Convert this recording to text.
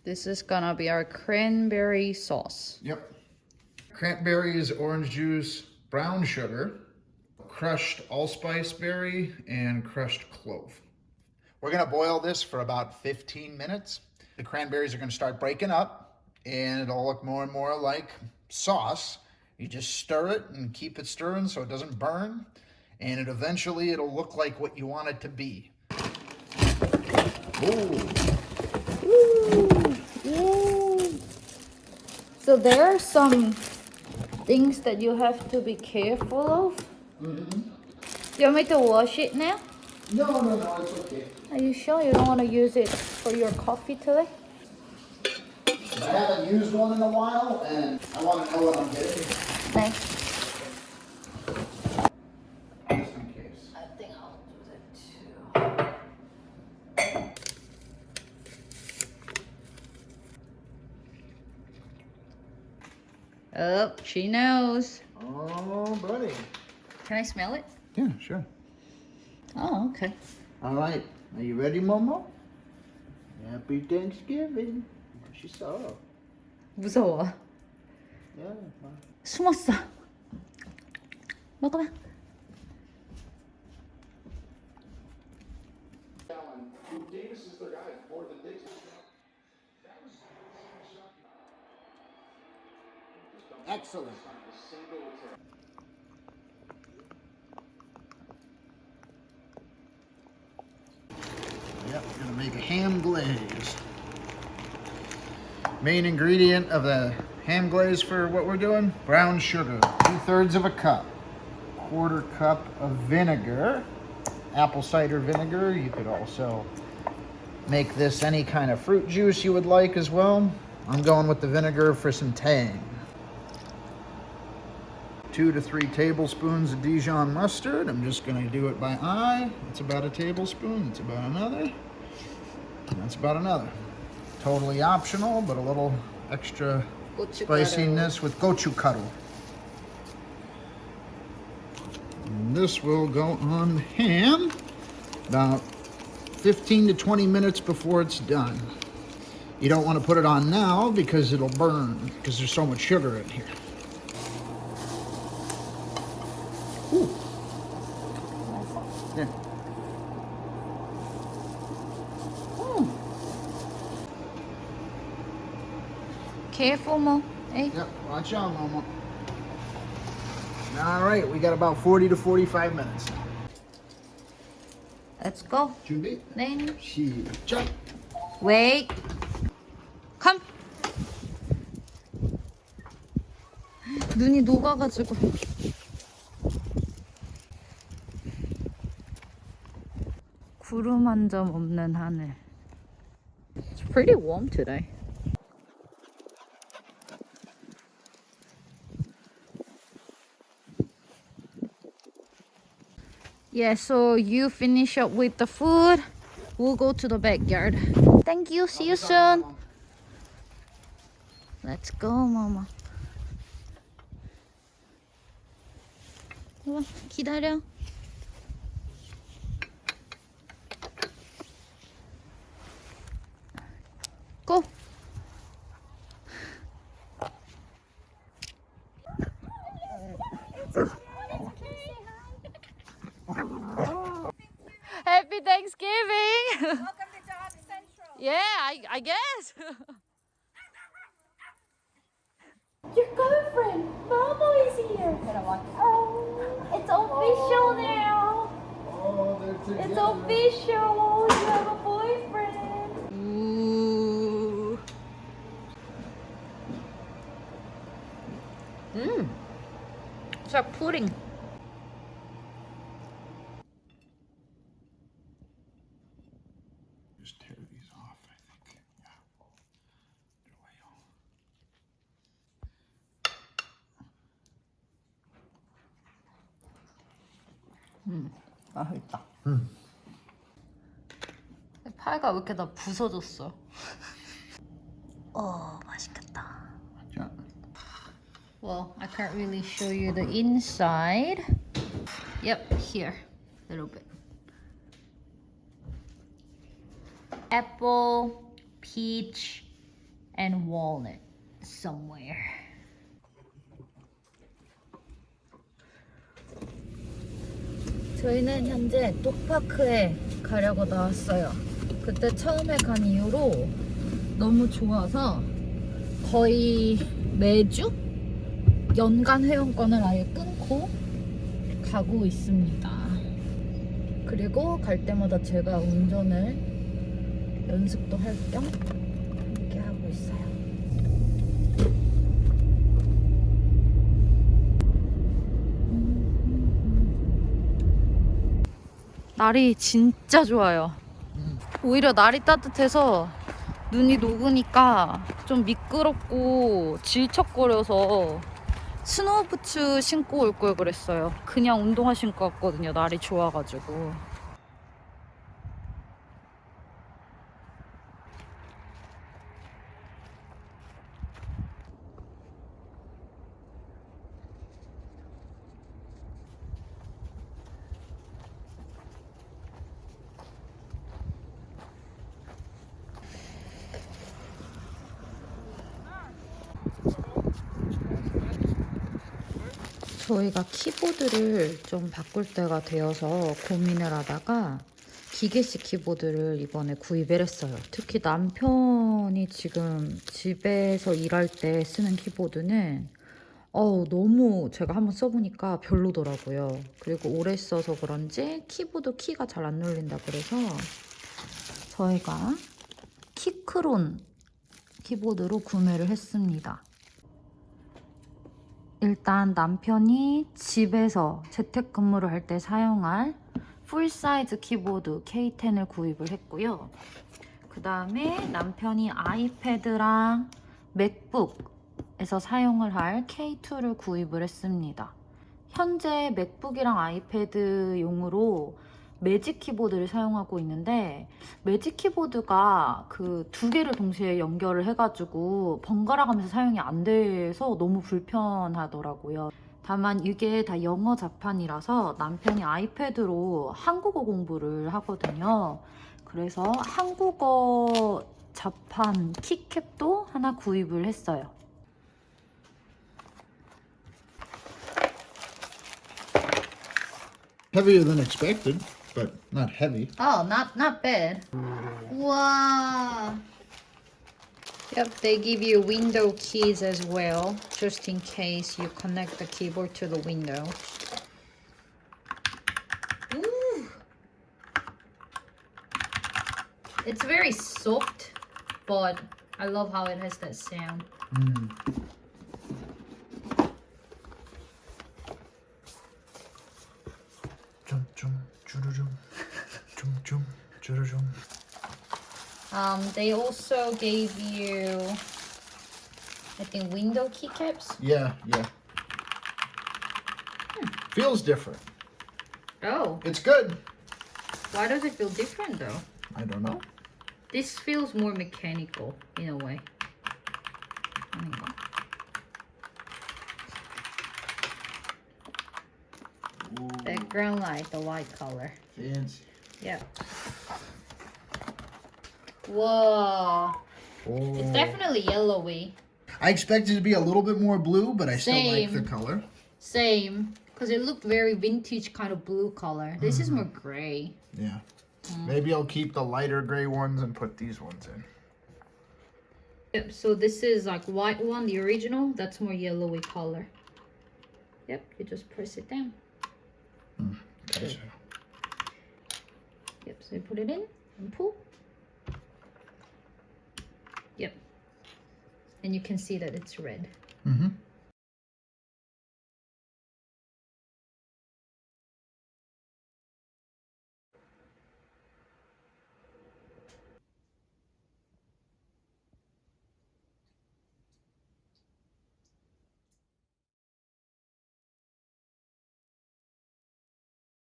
This is gonna be our cranberry sauce. Yep. Cranberries, orange juice, brown sugar, crushed allspice berry, and crushed clove. We're gonna boil this for about 15 minutes. The cranberries are gonna start breaking up and it'll look more and more like sauce. You just stir it and keep it stirring so it doesn't burn, and eventually it'll look like what you want it to be. Ooh. Ooh, yay. So there are some things that you have to be careful of. Mm-hmm. You want me to wash it now? No, it's okay. Are you sure you don't want to use it for your coffee today? I haven't used one in a while, and I want to know what I'm getting. Thanks. Just in case. I think I'll do that too. Oh, she knows. Oh, buddy. Can I smell it? Yeah, sure. Oh, okay. All right. Are you ready, Momo? Happy Thanksgiving. She saw. 무서워. Yeah. 숨었어. 먹어봐. Excellent. Yep, gonna make a ham glaze. Main ingredient of the ham glaze for what we're doing, brown sugar, 2/3 of a cup, 1/4 cup of vinegar, apple cider vinegar. You could also make this any kind of fruit juice you would like as well. I'm going with the vinegar for some tang. 2 to 3 tablespoons of Dijon mustard. I'm just going to do it by eye. It's about a tablespoon. It's about another. And that's about another. Totally optional, but a little extra spiciness with gochugaru. And this will go on the ham about 15 to 20 minutes before it's done. You don't want to put it on now because it'll burn because there's so much sugar in here. Ooh. Yeah. Careful, Mo. Hey. Yep, watch out, Mama. All right, we got about 40 to 45 minutes. Let's go. 준비? 네. 시작. Wait. Come. 눈이 녹아가지고. 구름 한 점 없는 하늘. It's pretty warm today. Yeah, so you finish up with the food. We'll go to the backyard. Thank you. See you soon. Let's go, Mama. 와, 기다려. Go. Happy Thanksgiving. Welcome to Job Central. Yeah, I guess. Your girlfriend, Mama is here. Oh, it's official now. Oh, they're together. It's official. You have a boyfriend. Ooh. It's like pudding. Just tear these off, I think. Yeah. They're way off. 맛있다. 파이가 왜 이렇게 다 부서졌어? 맛있겠다. 자, Well, I can't really show you the inside. Yep, here, a little bit. Apple, peach, and walnut somewhere. 저희는 현재 독파크에 가려고 나왔어요. 그때 처음에 간 이후로 너무 좋아서 거의 매주 연간 회원권을 아예 끊고 가고 있습니다. 그리고 갈 때마다 제가 운전을 연습도 할 겸 이렇게 하고 있어요. 날이 진짜 좋아요. 오히려 날이 따뜻해서 눈이 녹으니까 좀 미끄럽고 질척거려서 스노우부츠 신고 올 걸 그랬어요. 그냥 운동화 신고 왔거든요. 날이 좋아가지고. 저희가 키보드를 좀 바꿀 때가 되어서 고민을 하다가 기계식 키보드를 이번에 구입을 했어요. 특히 남편이 지금 집에서 일할 때 쓰는 키보드는 너무 제가 한번 써보니까 별로더라고요. 그리고 오래 써서 그런지 키보드 키가 잘 안 눌린다 그래서 저희가 키크론 키보드로 구매를 했습니다. 일단 남편이 집에서 재택근무를 할 때 사용할 풀사이즈 키보드 K10을 구입을 했고요. 그 다음에 남편이 아이패드랑 맥북에서 사용을 할 K2를 구입을 했습니다. 현재 맥북이랑 아이패드용으로 매직 키보드를 사용하고 있는데 매직 키보드가 그 두 개를 동시에 연결을 해가지고 번갈아 가면서 사용이 안 돼서 너무 불편하더라고요. 다만 이게 다 영어 자판이라서 남편이 아이패드로 한국어 공부를 하거든요. 그래서 한국어 자판 키캡도 하나 구입을 했어요. Heavier than expected, but not heavy. Oh, not bad. Wow. Yep, they give you window keys as well, just in case you connect the keyboard to the window. Ooh. It's very soft, but I love how it has that sound. They also gave you, I think, window keycaps. Yeah. Feels different. Oh, It's good. why does it feel different though? I don't know. This feels more mechanical in a way. 아닌가? Background light, the white color. Fancy. Yep. Whoa. It's definitely yellowy. I expected it to be a little bit more blue, but I still like the Same. color. Same. Because it looked very vintage kind of blue color. This is more gray. Yeah. Maybe I'll keep the lighter gray ones and put these ones in. Yep, so this is like white one, the original. That's more yellowy color. Yep, you just press it down. Okay. Yep, so you put it in and pull. Yep. And you can see that it's red. Mm-hmm.